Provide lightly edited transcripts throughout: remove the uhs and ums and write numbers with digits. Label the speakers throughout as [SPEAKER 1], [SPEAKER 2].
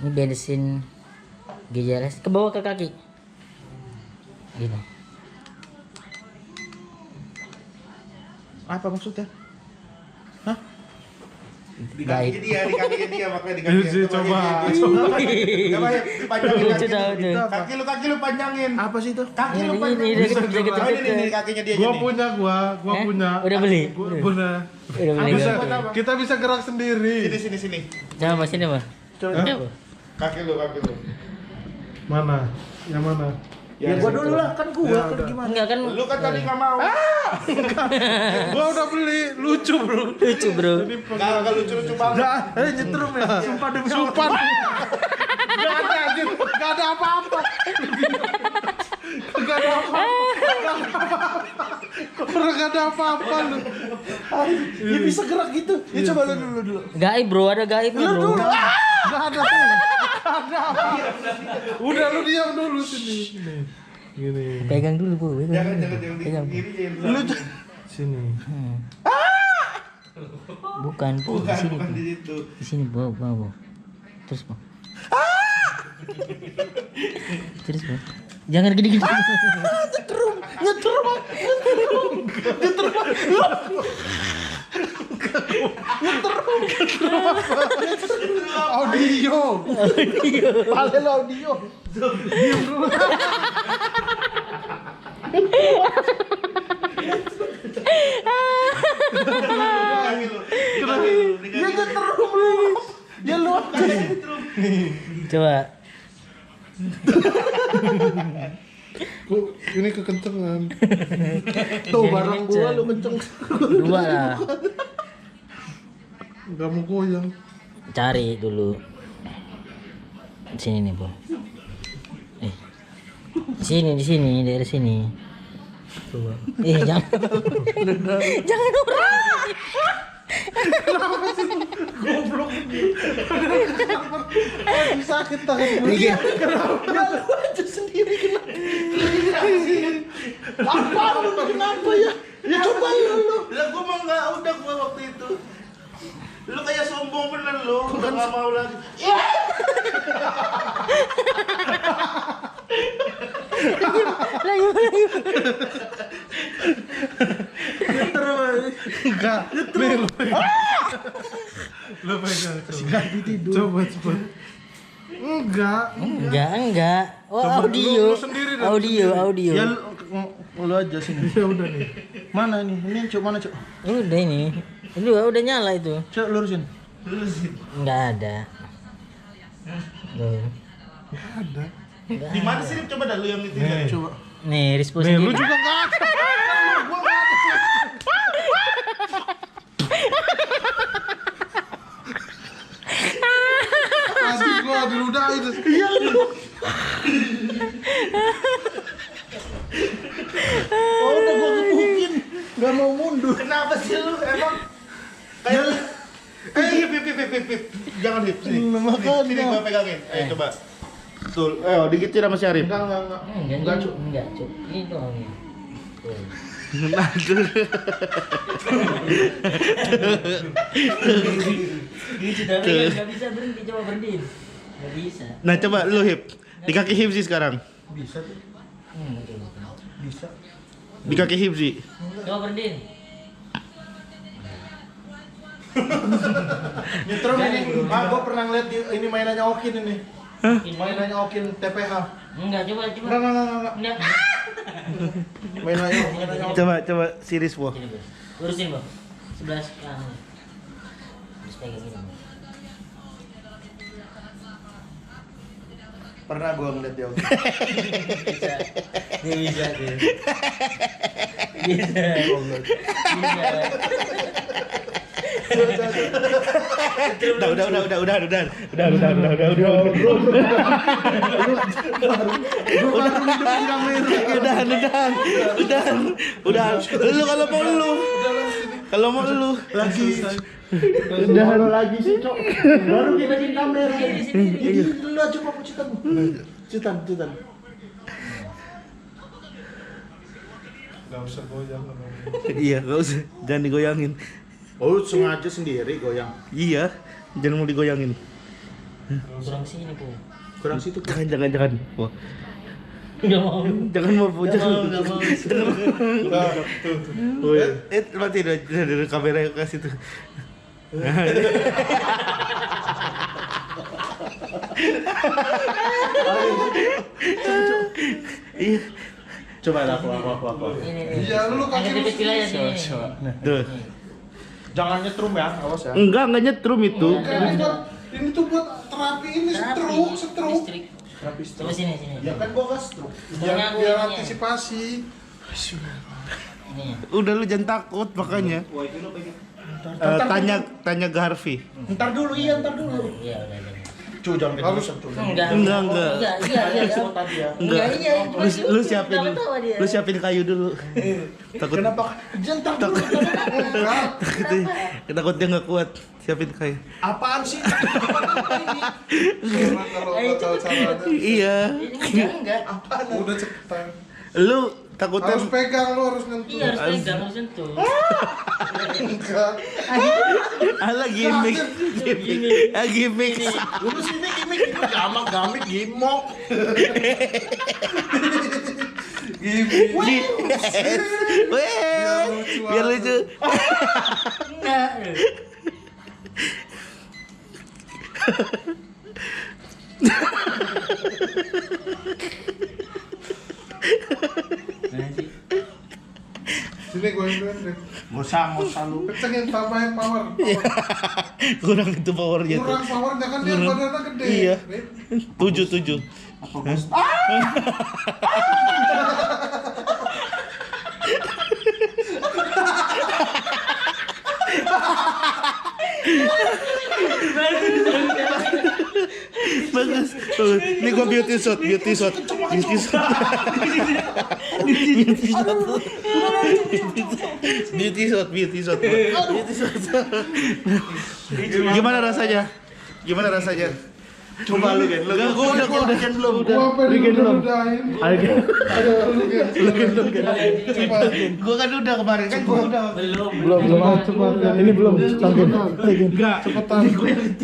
[SPEAKER 1] Ini bensin GJLS ke bawah ke kaki. Gini.
[SPEAKER 2] Apa maksudnya? Hah?
[SPEAKER 3] Di kakinya dia, makanya di kakinya.
[SPEAKER 2] Coba.
[SPEAKER 3] Coba ya, dipanjangin
[SPEAKER 1] Lucu tau tuh.
[SPEAKER 3] kaki lu panjangin.
[SPEAKER 2] Apa sih itu?
[SPEAKER 3] Kaki lu
[SPEAKER 1] Ini
[SPEAKER 3] panjangin.
[SPEAKER 1] deket-deket.
[SPEAKER 3] Ini kakinya dia
[SPEAKER 4] Gua
[SPEAKER 3] nih.
[SPEAKER 4] punya.
[SPEAKER 1] Udah beli?
[SPEAKER 4] Gua punya.
[SPEAKER 1] Udah beli.
[SPEAKER 4] Bisa,
[SPEAKER 1] Udah.
[SPEAKER 4] kita bisa gerak sendiri.
[SPEAKER 3] Sini.
[SPEAKER 1] Coba sini, Bang.
[SPEAKER 2] Coba.
[SPEAKER 3] Kaki lu.
[SPEAKER 4] Mana? Yang mana?
[SPEAKER 2] Ya gua dulu lah, kan gua
[SPEAKER 4] Ya,
[SPEAKER 2] kan
[SPEAKER 4] udah.
[SPEAKER 2] gimana?
[SPEAKER 1] Enggak kan?
[SPEAKER 3] Lu kan tadi enggak mau.
[SPEAKER 4] Gua udah beli, lucu bro.
[SPEAKER 1] Lucu, Bro.
[SPEAKER 3] Enggak lucu-lucu banget.
[SPEAKER 2] Nyetrum ya. Sumpah demi
[SPEAKER 4] Sumpah. Gak ada anjir, gak ada apa-apa. Gak ada apa-apa. Orang gak ada apa-apa lu.
[SPEAKER 2] Ya bisa gerak gitu. Ya coba lu dulu.
[SPEAKER 1] Gaib, Bro. Ada gaibnya, Bro.
[SPEAKER 4] Gak ada tuh. Gak ada apa. Udah lu diam dulu sini. Gini.
[SPEAKER 1] Pegang dulu, Bu.
[SPEAKER 3] Jangan
[SPEAKER 1] Pegang.
[SPEAKER 3] di kiri
[SPEAKER 2] Lu
[SPEAKER 4] Sini.
[SPEAKER 1] Bukan, Bu. Di sini,
[SPEAKER 3] bukan
[SPEAKER 1] Bu.
[SPEAKER 3] di situ.
[SPEAKER 1] Di sini, Bu. Terus, Bu. Terus, Bu. Jangan gede-gede.
[SPEAKER 2] nyetrum.
[SPEAKER 4] Audio.
[SPEAKER 2] Pale lu audio.
[SPEAKER 3] Kaki lu.
[SPEAKER 2] Ya nyetrum lu. Ya lu.
[SPEAKER 1] Coba.
[SPEAKER 4] Kok ini kekencengan.
[SPEAKER 2] Tuh barang gua lu kenceng.
[SPEAKER 1] Dua lah.
[SPEAKER 4] Gak mau goyang.
[SPEAKER 1] Cari dulu. Di sini nih, Bu. Di sini, dari sini.
[SPEAKER 4] Coba.
[SPEAKER 1] Jangan. Jangan orang.
[SPEAKER 2] Sakit tangan gua. Ya lu aja sendiri kena. Apa lu kenapa ya? Ya coba lu.
[SPEAKER 3] Lah gua mah enggak udah gua waktu itu. Lu kayak sombong bener lu, udah enggak mau lagi.
[SPEAKER 1] Lagi.
[SPEAKER 4] Enggak. Nih lu pegang. Lu pegang.
[SPEAKER 2] Ganti tidur.
[SPEAKER 4] Coba cepet. Enggak.
[SPEAKER 1] Enggak. Oh,
[SPEAKER 4] Coba
[SPEAKER 1] audio.
[SPEAKER 4] lu sendiri dah,
[SPEAKER 1] Audio.
[SPEAKER 2] Ya lu aja sini.
[SPEAKER 4] Ya udah nih.
[SPEAKER 2] Mana nih? Ini cuk mana cuk?
[SPEAKER 1] Udah ini. Udah nyala itu.
[SPEAKER 2] Cuk lurusin.
[SPEAKER 1] Enggak ada. Tuh.
[SPEAKER 4] Ada.
[SPEAKER 3] Di mana sih coba dah lu yang itu.
[SPEAKER 4] Nih.
[SPEAKER 2] Coba.
[SPEAKER 1] Nih, Rispo
[SPEAKER 4] Nih lu
[SPEAKER 1] sendiri.
[SPEAKER 4] juga enggak ada. Gua enggak ada. Tadi gua diludahin.
[SPEAKER 2] Iya lu. Oh, udah gua gebukin. Gak mau mundur.
[SPEAKER 3] Kenapa sih lu emang kayak hip. Jangan hip sini.
[SPEAKER 2] Makanya.
[SPEAKER 3] Sini gua pegangin. Ayo coba. Betul. Ayo digitir sama si Arif.
[SPEAKER 2] Enggak.
[SPEAKER 1] Enggak, Cuk. Ini doang ya. Tuh. Ini sudah enggak bisa berhenti, coba berhenti. Enggak bisa.
[SPEAKER 3] Nah coba lu hip. Di kaki hip sih sekarang.
[SPEAKER 2] Bisa tuh. Bisa.
[SPEAKER 3] Di kaki hip sih.
[SPEAKER 1] Coba berhenti.
[SPEAKER 2] Nyetrum ini. Gua pernah ngeliat ini mainannya Okin ini. Mainannya Okin TPH.
[SPEAKER 1] Enggak, coba.
[SPEAKER 2] Enggak.
[SPEAKER 1] Enggak.
[SPEAKER 2] Mainannya Okin.
[SPEAKER 3] Coba series Bo.
[SPEAKER 1] Sini, Bos. Lurusin, Bang. Sebelah kanan. Terus pegang gini, Bang.
[SPEAKER 2] Pernah gua ngeliat dia Okin.
[SPEAKER 1] Bisa. Dia bisa tuh. Bisa.
[SPEAKER 3] Udah. Udah. Lu kalau mau lu.
[SPEAKER 2] Lagi. Udah lagi sih, Cok. Baru kita di kamera. Ini dulu aja kok citan. Citan.
[SPEAKER 4] Gak usah goyang.
[SPEAKER 3] Iya, enggak usah. Jangan digoyangin.
[SPEAKER 2] Oh, sengaja sendiri goyang.
[SPEAKER 3] Iya, jangan mau digoyangin.
[SPEAKER 1] Kurang sini, Bu.
[SPEAKER 2] Kurang situ.
[SPEAKER 4] Jangan. Wah.
[SPEAKER 1] Enggak mau.
[SPEAKER 4] Jangan mau puja.
[SPEAKER 1] Enggak mau.
[SPEAKER 4] Oh, iya. Mati dari kamera ke situ. Iya.
[SPEAKER 2] Coba aku.
[SPEAKER 1] Ini.
[SPEAKER 3] Iya, lu kasih
[SPEAKER 1] Agak kecil aja sini.
[SPEAKER 4] Tuh.
[SPEAKER 2] Jangan nyetrum ya, awas ya.
[SPEAKER 4] Enggak nyetrum itu.
[SPEAKER 3] Ini tuh buat terapi ini stroke.
[SPEAKER 1] Listrik.
[SPEAKER 2] Terapi
[SPEAKER 1] Coba sini.
[SPEAKER 2] Ya kan gua gas stroke.
[SPEAKER 1] Pokoknya
[SPEAKER 3] Biar
[SPEAKER 1] ini.
[SPEAKER 3] antisipasi.
[SPEAKER 1] Ini.
[SPEAKER 4] Udah lu jangan takut makanya.
[SPEAKER 2] Wah, itu lo pengen.
[SPEAKER 4] Tanya ke Harvey.
[SPEAKER 2] Ntar dulu.
[SPEAKER 1] Iya, udah.
[SPEAKER 2] Cu, jangan gitu.
[SPEAKER 3] Harus
[SPEAKER 1] Enggak.
[SPEAKER 4] Enggak.
[SPEAKER 1] Iya.
[SPEAKER 2] tadi ya.
[SPEAKER 4] Enggak.
[SPEAKER 1] Iya.
[SPEAKER 4] Lu siapin kayu dulu. Takut
[SPEAKER 2] Kenapa? Jangan dulu.
[SPEAKER 4] takut dia nggak kuat. Siapin kayu.
[SPEAKER 2] Apaan sih?
[SPEAKER 3] Karena kalau bakal salah ada.
[SPEAKER 4] Iya.
[SPEAKER 1] Ini enggak.
[SPEAKER 3] Apaan? Udah cepetan.
[SPEAKER 4] Lu takutnya
[SPEAKER 3] Harus pegang lu harus nyentuh.
[SPEAKER 1] Iya, harus pegang, harus sentuh.
[SPEAKER 3] Enggak.
[SPEAKER 4] ala gimmick. Gimmick.
[SPEAKER 2] Lu sini gimmick gamik gimok.
[SPEAKER 3] Gini.
[SPEAKER 4] Weh. Biar lucu.
[SPEAKER 1] Enggak.
[SPEAKER 3] Sini gue yang deh.
[SPEAKER 2] Ngosang lu.
[SPEAKER 3] Kencengin tambahin power.
[SPEAKER 4] Kurang itu powernya tuh.
[SPEAKER 3] Kurang powernya kan dia badannya gede.
[SPEAKER 4] Iya.
[SPEAKER 3] Rip.
[SPEAKER 4] 7. Bagus. Ini gua beauty shot. Gimana rasanya? Coba lu Gen. Gua udah belum.
[SPEAKER 3] Gua apa
[SPEAKER 4] Gen belum.
[SPEAKER 3] ludahin.
[SPEAKER 4] Ayo.
[SPEAKER 3] Lu Gen.
[SPEAKER 4] Coba. Gua kan udah kemarin kan gua udah.
[SPEAKER 1] Belum.
[SPEAKER 3] Cepat.
[SPEAKER 4] Ini belum.
[SPEAKER 3] Enggak. Cepetan.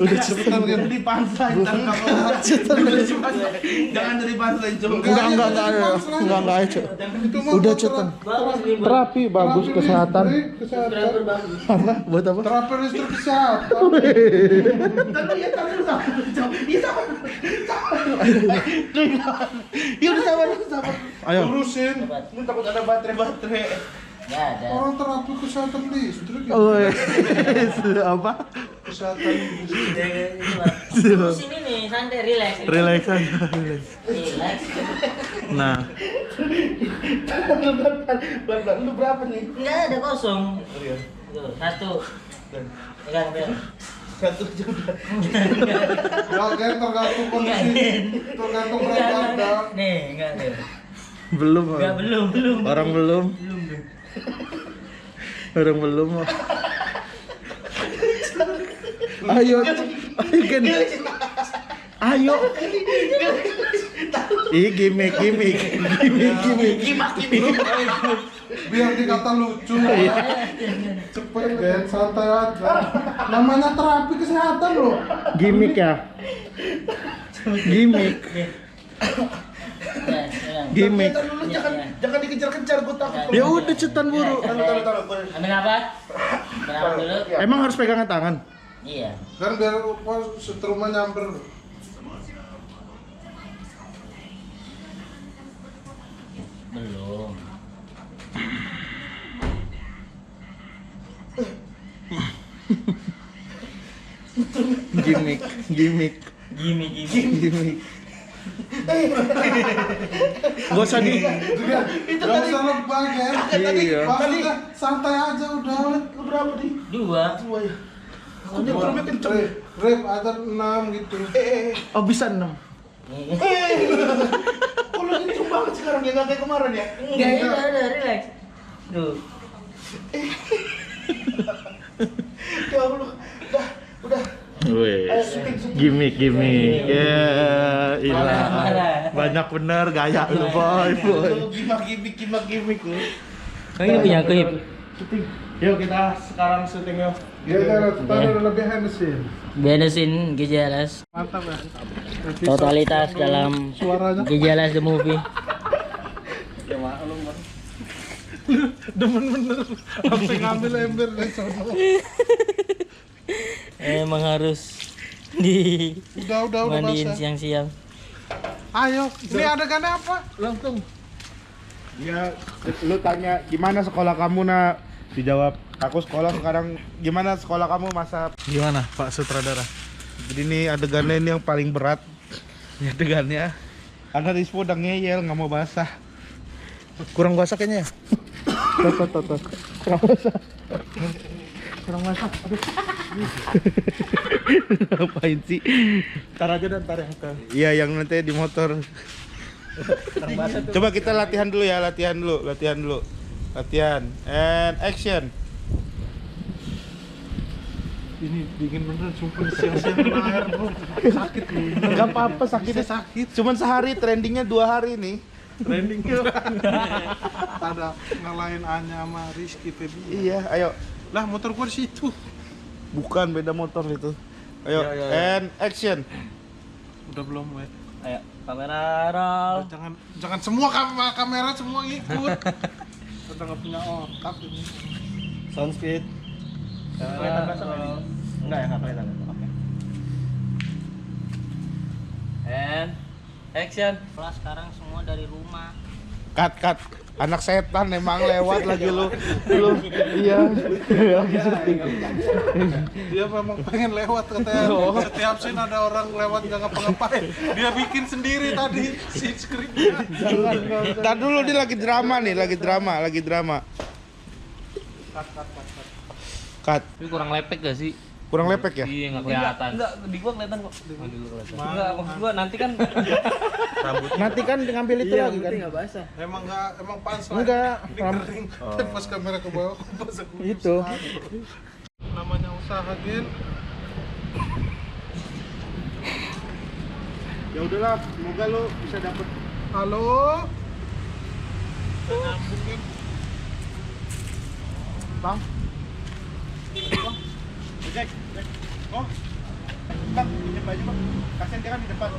[SPEAKER 4] Udah cepetan kan.
[SPEAKER 2] Di pantai jangan dari pantai coba.
[SPEAKER 4] Enggak ayo.
[SPEAKER 3] Itu mah
[SPEAKER 4] Udah
[SPEAKER 3] buat
[SPEAKER 4] cepetan.
[SPEAKER 1] Bagus,
[SPEAKER 4] Terapi bagus
[SPEAKER 3] terapi
[SPEAKER 4] kesehatan.
[SPEAKER 3] listrik, kesehatan.
[SPEAKER 1] bagus.
[SPEAKER 4] Apa? Buat apa?
[SPEAKER 3] Terapi listrik kesehatan.
[SPEAKER 4] Ya udah sabar. Ayo.
[SPEAKER 3] Urusin.
[SPEAKER 2] Lu takut ada baterai.
[SPEAKER 1] Enggak ada.
[SPEAKER 3] Orang terapi kesehatan listrik ya.
[SPEAKER 4] Oh, apa?
[SPEAKER 3] Kesehatan listrik.
[SPEAKER 1] Terus ini nih, santai, relax.
[SPEAKER 4] Relaxan.
[SPEAKER 1] Relax.
[SPEAKER 4] Nah,
[SPEAKER 2] Pelan-pelan lu berapa nih?
[SPEAKER 1] Enggak ada kosong. Tuh, satu. Pegang.
[SPEAKER 2] Satu juga.
[SPEAKER 3] Ya kan tergantung kondisi. Tergantung berat badan.
[SPEAKER 1] Nih, enggak nih.
[SPEAKER 4] belum.
[SPEAKER 1] Enggak, belum.
[SPEAKER 4] Orang belum. Ayo Gen. Ayo. Ih, gimmick.
[SPEAKER 3] Biar dikata lucu. Cepet Gen, santai aja. Namanya terapi kesehatan loh.
[SPEAKER 4] Gimmick ya. Gimmick. Gimmick.
[SPEAKER 2] Jangan dikejar-kejar gua takut.
[SPEAKER 4] Ya udah cetan buru.
[SPEAKER 2] Taruh.
[SPEAKER 1] Ambil apa? Ambil dulu.
[SPEAKER 4] Emang harus pegangan tangan.
[SPEAKER 1] Iya.
[SPEAKER 3] Kan biar setrumnya nyamper.
[SPEAKER 1] Belum.
[SPEAKER 4] Gimmick.
[SPEAKER 1] Gimik.
[SPEAKER 4] Gak usah di.
[SPEAKER 3] Gak usah lebay Gen.
[SPEAKER 4] Iya.
[SPEAKER 3] Maksudnya santai aja udah.
[SPEAKER 2] Lu berapa nih?
[SPEAKER 1] Dua.
[SPEAKER 2] Ya. Aku nyetrumnya kenceng.
[SPEAKER 3] Rip ada 6 gitu.
[SPEAKER 4] Oh bisa 6.
[SPEAKER 2] Kok lu kenceng banget sekarang ya, nggak kayak kemarin ya?
[SPEAKER 1] Enggak, udah, relax. Tuh.
[SPEAKER 2] Ya Allah, udah.
[SPEAKER 4] Wes, gimmick. Ya, ilah.
[SPEAKER 1] Marah.
[SPEAKER 4] Banyak bener gaya lu boy.
[SPEAKER 2] Lu gimmick lu.
[SPEAKER 1] Ini punya aku, Hip.
[SPEAKER 2] Yuk kita sekarang syuting yuk.
[SPEAKER 4] Ya, taruh lebih Hennessy.
[SPEAKER 1] Benesin GJLS.
[SPEAKER 4] Mantap ya.
[SPEAKER 1] Totalitas dalam
[SPEAKER 4] Suaranya.
[SPEAKER 1] GJLS the movie.
[SPEAKER 2] Ya maklum Bang.
[SPEAKER 4] Demen bener. Sampai ngambil ember dari sono.
[SPEAKER 1] Emang harus di
[SPEAKER 4] Udah
[SPEAKER 1] mandiin
[SPEAKER 4] basah.
[SPEAKER 1] siang-siang.
[SPEAKER 4] Ayo, ini adegannya apa? Langsung.
[SPEAKER 3] Ya, lu tanya gimana sekolah kamu nak? Dijawab, aku sekolah sekarang. Gimana sekolah kamu masa?
[SPEAKER 4] Gimana Pak Sutradara?
[SPEAKER 3] Jadi ini adegannya ini yang paling berat.
[SPEAKER 4] Ini adegannya.
[SPEAKER 3] Karena Rispo udah ngeyel, nggak mau basah.
[SPEAKER 4] Kurang basah kayaknya ya? Tuh. Kurang basah. Kurang basah. Aduh.
[SPEAKER 3] Ngapain sih?
[SPEAKER 4] Ntar aja dan ntar yang ke.
[SPEAKER 3] Iya, yang nanti di motor. Coba kita latihan dulu ya, latihan dulu. Latihan and action.
[SPEAKER 4] Ini dingin beneran, sumpah siang-siang kena air bro. Sakit lu.
[SPEAKER 3] Enggak apa-apa, sakitnya
[SPEAKER 4] sakit.
[SPEAKER 3] Cuman sehari, trendingnya 2 hari nih.
[SPEAKER 4] Trendingnya. Ada ngalahin Anya sama Rizky Febi.
[SPEAKER 3] Iya, ayo.
[SPEAKER 4] Lah motor gua di situ.
[SPEAKER 3] Bukan, beda motor itu. Ayo,
[SPEAKER 4] Ya.
[SPEAKER 3] and action.
[SPEAKER 4] Udah belum, we?
[SPEAKER 1] Ayo, kamera roll.
[SPEAKER 4] Jangan semua kamera semua ngikut. Udah nggak punya otak ini.
[SPEAKER 2] Sound speed. Kelihatan basah nggak nih? Enggak ya, nggak kelihatan. Oke.
[SPEAKER 1] And action. Kelas sekarang semua dari rumah.
[SPEAKER 3] Cut. Anak setan emang lewat lagi lu. Iya.
[SPEAKER 4] Dia memang pengen lewat katanya. Setiap scene ada orang lewat nggak ngapa-ngapain. Dia bikin sendiri tadi si skripnya.
[SPEAKER 3] Ntar dulu dia lagi drama nih, lagi drama. Cut.
[SPEAKER 5] Tapi kurang lepek gak sih?
[SPEAKER 3] Kurang lepek ya?
[SPEAKER 5] Iya nggak kelihatan.
[SPEAKER 1] Enggak, di gua kelihatan kok. Enggak, maksud gua nanti kan
[SPEAKER 3] Nanti kan ngambil itu lagi kan?
[SPEAKER 1] enggak basah.
[SPEAKER 4] Emang pas lah.
[SPEAKER 3] Enggak.
[SPEAKER 4] Ini kering. Pas kamera ke bawah pas aku
[SPEAKER 3] Itu.
[SPEAKER 4] namanya usaha Gen.
[SPEAKER 3] Ya udahlah, semoga lu bisa dapet.
[SPEAKER 4] Halo. Nyambungin.
[SPEAKER 3] Bang. Jack. Oh. Bang, pinjam baju bang. Kasian dia kan di depan.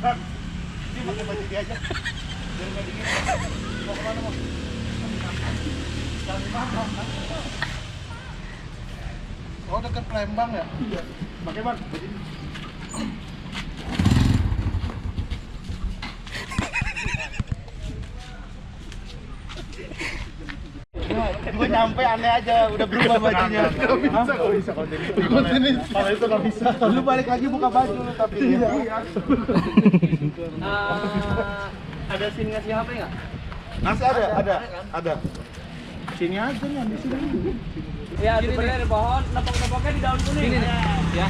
[SPEAKER 3] Bang, ini pakai baju dia aja. Biar nggak dingin. Mau kemana mau?
[SPEAKER 4] Oh dekat Palembang ya?
[SPEAKER 3] Iya. Pakai bang, baju ini. Gue nyampe aneh aja, udah berubah bajunya. Gak bisa kalau ini. Kalau itu gak bisa. Lu balik lagi buka baju lu tapi. Iya.
[SPEAKER 1] Ada scene ngasih HP enggak?
[SPEAKER 3] Masih ada. Sini aja nih, di sini.
[SPEAKER 1] Ya, sebenarnya ada pohon, nepok-nepoknya di daun kuning. Ini nih. Ya.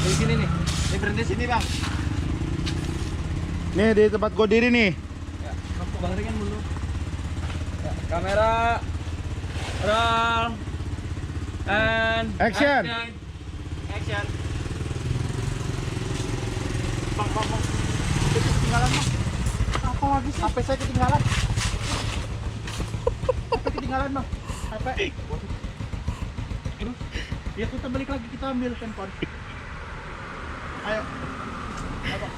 [SPEAKER 1] Di sini nih. Ini berhenti sini, Bang.
[SPEAKER 3] Nih di tempat gue diri nih.
[SPEAKER 1] Ya, nepok baringan dulu. Ya, kamera roll and
[SPEAKER 3] Action.
[SPEAKER 1] Action.
[SPEAKER 3] Bang. Ketinggalan bang. Apa lagi sih? HP saya ketinggalan. HP ketinggalan bang. HP. Ya kita balik lagi, kita ambil handphone. Ayo. Ayo.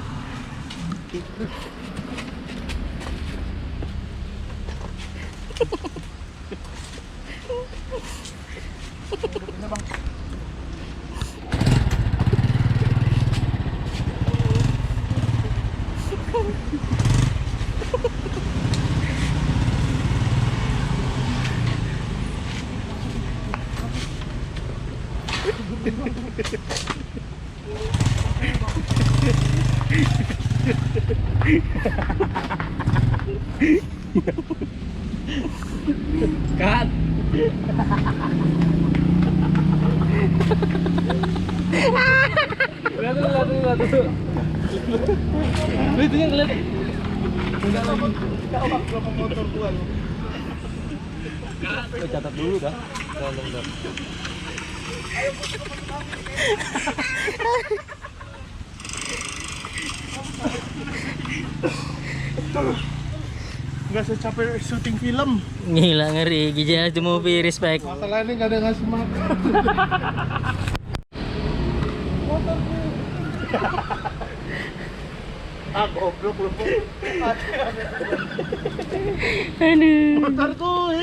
[SPEAKER 3] Ini bang.
[SPEAKER 1] Cut. Lihat tuh. Itu yang lihat.
[SPEAKER 3] Motor gua lu.
[SPEAKER 1] Lu catat dulu dah.
[SPEAKER 3] biasa capek syuting film.
[SPEAKER 6] Gila ngeri, GJLS The Movie, respect.
[SPEAKER 3] Masalah ini nggak ada ngasih makan. Ah goblok lu. Motorku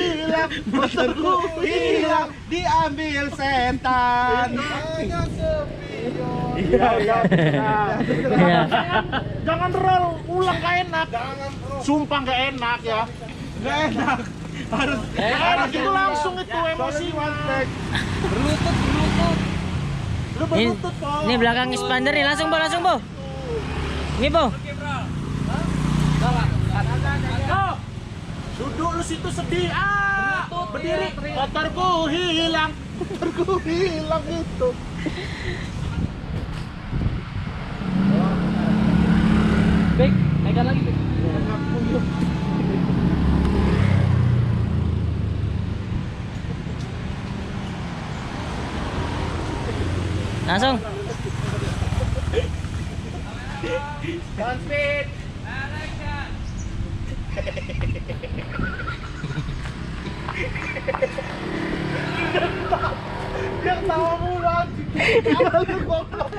[SPEAKER 3] hilang, diambil setan. Hanya sepion. Iya. Jangan roll, ulang gak enak. Sumpah gak enak ya. Gak enak. Harus itu langsung itu emosi.
[SPEAKER 1] Berlutut.
[SPEAKER 3] Lu berlutut, Po.
[SPEAKER 6] Ini belakang expander nih, langsung bo. Ini bo.
[SPEAKER 3] Duduk lu situ sedih. Berdiri. Motorku hilang itu.
[SPEAKER 1] Bek, naikkan lagi, Bek.
[SPEAKER 6] Langsung.
[SPEAKER 3] Down speed. Dia tawa mulu anjing. Cepet goblok.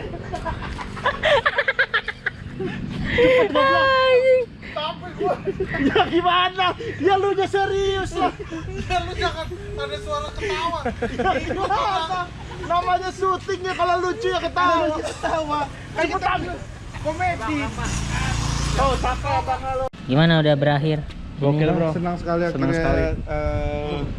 [SPEAKER 3] Sampai gua. Ya gimana? Ya lu nya serius lah.
[SPEAKER 4] Ya lu jangan ada suara ketawa.
[SPEAKER 3] Ya gimana? Namanya syutingnya kalau lucu ya ketawa. Cepetan. Komedi. Oh, capek apa kalau?
[SPEAKER 6] Gimana udah berakhir?
[SPEAKER 3] Gokil bro. Senang sekali akhirnya.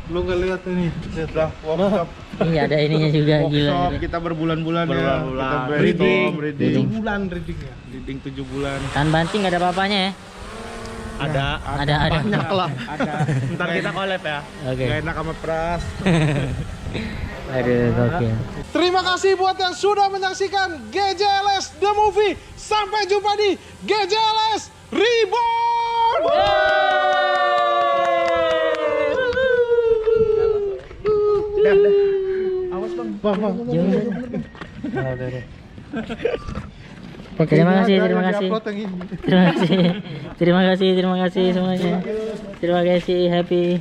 [SPEAKER 3] Lu nggak lihat ini? Udah workshop.
[SPEAKER 6] Iya ada ininya juga gila.
[SPEAKER 3] Workshop kita berbulan-bulan ya. Kita
[SPEAKER 2] Breeding.
[SPEAKER 3] 7 bulan breedingnya. Breeding 7 bulan.
[SPEAKER 6] Kan banting nggak ada apa-apanya ya?
[SPEAKER 3] Ada.
[SPEAKER 2] Banyak lah.
[SPEAKER 3] Ada. Ntar kita collab ya.
[SPEAKER 6] Oke.
[SPEAKER 3] Gak enak sama Pras.
[SPEAKER 6] Aduh gokil.
[SPEAKER 4] Terima kasih buat yang sudah menyaksikan GJLS The Movie. Sampai jumpa di GJLS Reborn.
[SPEAKER 3] Awas bang.
[SPEAKER 6] Terima kasih semuanya. Terima kasih happy.